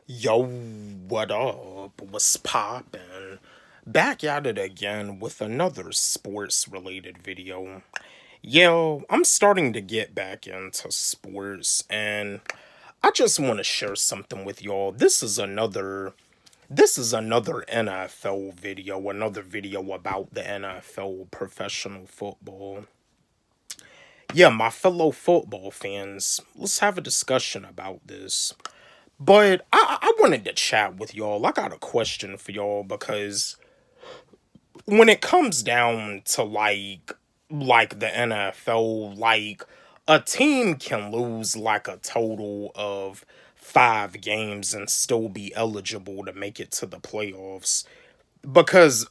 Yo, what up? What's poppin'? Back at it again with another sports related video. Yo, I'm starting to get back into sports and I just want to share something with y'all. This is another NFL video, another video about the NFL professional football. Yeah, my fellow football fans, let's have a discussion about this. But I wanted to chat with y'all. I got a question for y'all because when it comes down to like the NFL, like a team can lose like a total of 5 games and still be eligible to make it to the playoffs because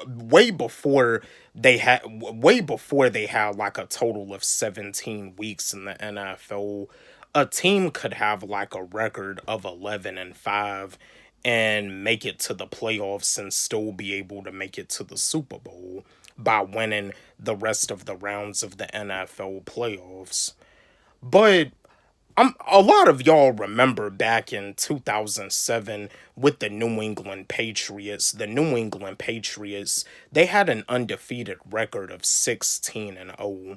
way before they had like a total of 17 weeks in the NFL, a team could have like a record of 11-5 and make it to the playoffs and still be able to make it to the Super Bowl by winning the rest of the rounds of the NFL playoffs. But a lot of y'all remember back in 2007 with the New England Patriots. The New England Patriots, they had an undefeated record of 16-0.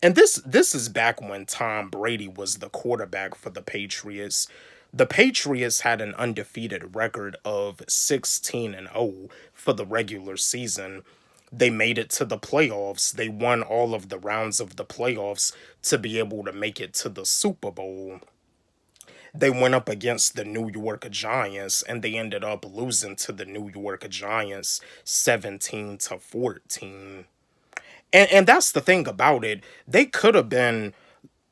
And this is back when Tom Brady was the quarterback for the Patriots. The Patriots had an undefeated record of 16-0 for the regular season. They made it to the playoffs. They won all of the rounds of the playoffs to be able to make it to the Super Bowl. They went up against the New York Giants and they ended up losing to the New York Giants 17-14. And that's the thing about it. They could have been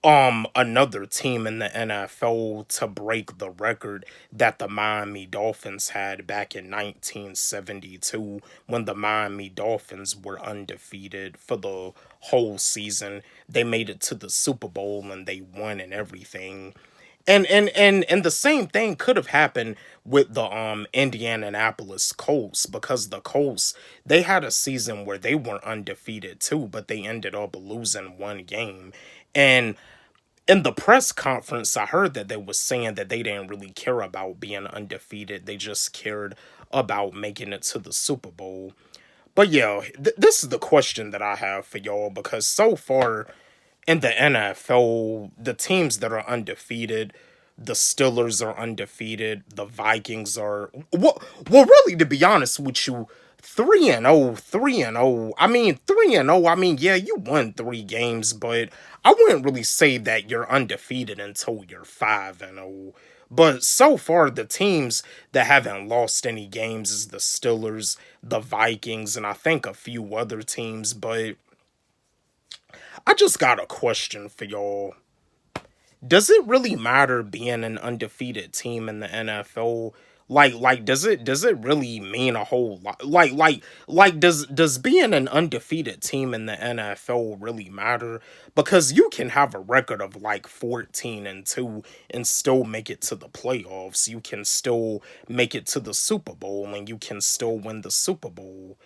another team in the NFL to break the record that the Miami Dolphins had back in 1972 when the Miami Dolphins were undefeated for the whole season. They made it to the Super Bowl and they won and everything. And the same thing could have happened with the Indianapolis Colts because the Colts, they had a season where they were undefeated too, but they ended up losing one game. And in the press conference, I heard that they was saying that they didn't really care about being undefeated. They just cared about making it to the Super Bowl. But yeah, this is the question that I have for y'all because so far in the NFL, the teams that are undefeated, the Steelers are undefeated, the Vikings are well really to be honest with you, 3-0, 3-0. I mean, 3-0. I mean, yeah, you won 3 games, but I wouldn't really say that you're undefeated until you're 5-0. But so far, the teams that haven't lost any games is the Steelers, the Vikings, and I think a few other teams. But I just got a question for y'all. Does it really matter being an undefeated team in the NFL? Does it really mean a whole lot? Does being an undefeated team in the NFL really matter? Because you can have a record of like 14-2 and still make it to the playoffs. You can still make it to the Super Bowl and you can still win the Super Bowl.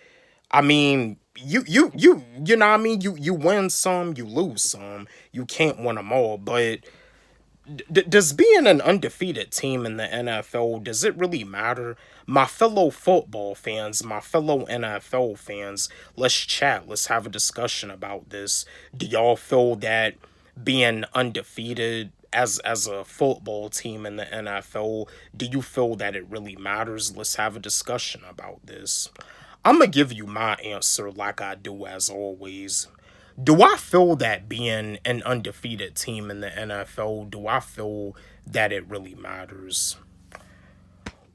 I mean, you know what I mean? You win some, you lose some. You can't win them all, but does being an undefeated team in the NFL, does it really matter? My fellow football fans, my fellow NFL fans, let's chat. Let's have a discussion about this. Do y'all feel that being undefeated as a football team in the NFL, do you feel that it really matters? Let's have a discussion about this. I'm gonna give you my answer like I do as always. Do I feel that being an undefeated team in the NFL, do I feel that it really matters?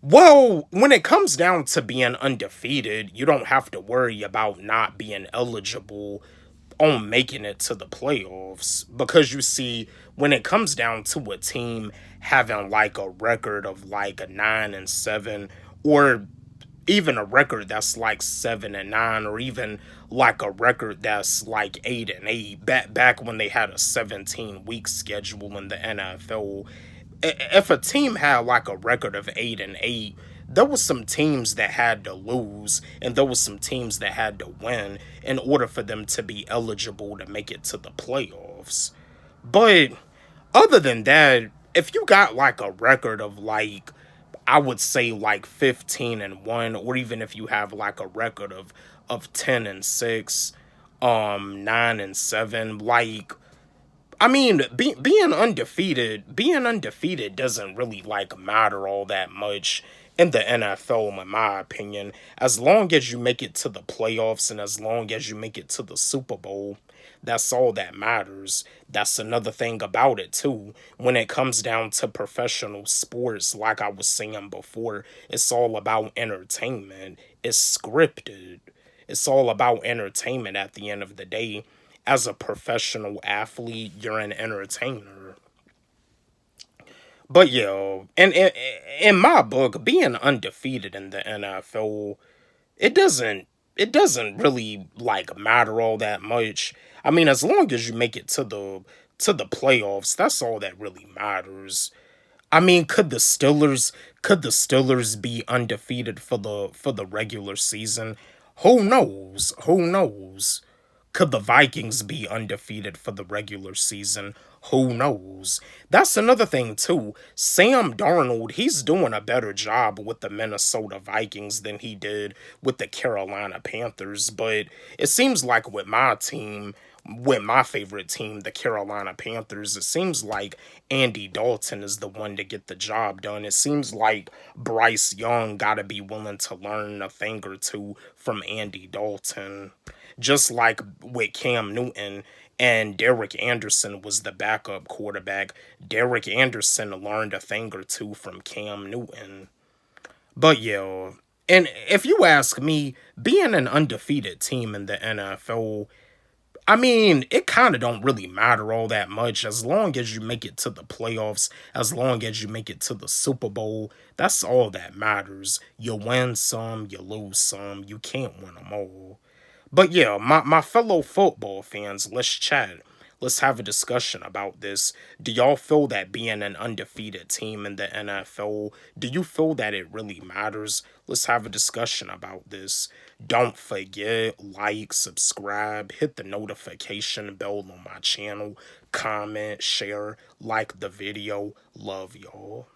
Well, when it comes down to being undefeated, you don't have to worry about not being eligible on making it to the playoffs. Because you see, when it comes down to a team having like a record of like a 9-7, or even a record that's like 7-9, or even like a record that's like 8-8, back when they had a 17-week schedule in the NFL. If a team had like a record of 8-8, there was some teams that had to lose and there was some teams that had to win in order for them to be eligible to make it to the playoffs. But other than that, if you got like a record of like, I would say like 15-1, or even if you have like a record of 10-6, 9-7, like I mean, being undefeated doesn't really like matter all that much in the NFL, in my opinion. As long as you make it to the playoffs and as long as you make it to the Super Bowl, that's all that matters. That's another thing about it too. When it comes down to professional sports, like I was saying before, it's all about entertainment. It's scripted. It's all about entertainment at the end of the day. As a professional athlete, you're an entertainer. But yeah, and in my book, being undefeated in the NFL, it doesn't it doesn't really like matter all that much. I mean, as long as you make it to the playoffs, that's all that really matters. I mean, could the Steelers be undefeated for the regular season? Who knows? Who knows? Could the Vikings be undefeated for the regular season? Who knows? That's another thing too. Sam Darnold, he's doing a better job with the Minnesota Vikings than he did with the Carolina Panthers, but it seems like with my favorite team, the Carolina Panthers, it seems like Andy Dalton is the one to get the job done. It seems like Bryce Young got to be willing to learn a thing or two from Andy Dalton. Just like with Cam Newton and Derek Anderson was the backup quarterback, Derek Anderson learned a thing or two from Cam Newton. But yeah, and if you ask me, being an undefeated team in the NFL, I mean, it kind of don't really matter all that much as long as you make it to the playoffs, as long as you make it to the Super Bowl. That's all that matters. You win some, you lose some. You can't win them all. But yeah, my fellow football fans, let's chat. Let's have a discussion about this. Do y'all feel that being an undefeated team in the NFL, do you feel that it really matters? Let's have a discussion about this. Don't forget, like, subscribe, hit the notification bell on my channel, comment, share, like the video. Love y'all.